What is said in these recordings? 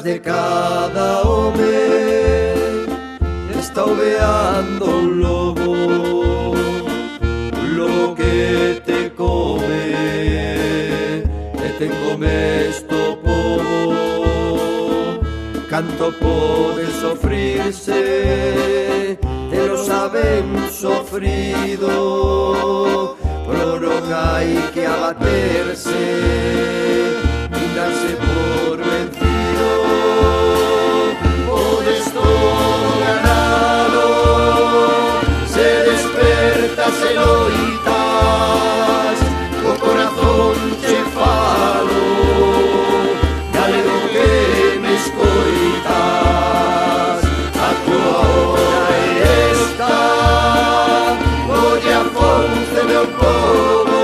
de cada home está oveando un lobo que te come e te comes to pobo. Canto pode sofrirse, te lo saben sofrido, pero non hai que abaterse ni darse por vencido. Podes todo ganado, se desperta, se loitas, co corazón che falo, galego que me escoitas, a tua hora é esta, oye a fonte meu povo,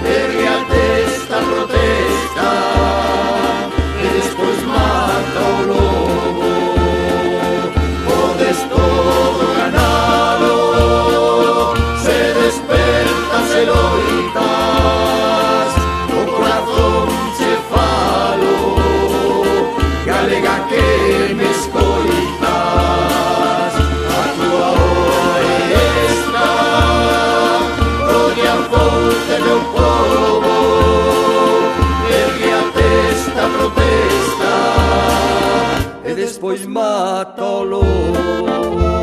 ergue a testa, protesta, e despois mata o lobo. Podes todo ganado, se desperta, se loitas, o corazón che falo, galega que me escoitas, a tua hora é esta, oye a fonte meu povo, ergue a testa, protesta, e despois mata o lobo.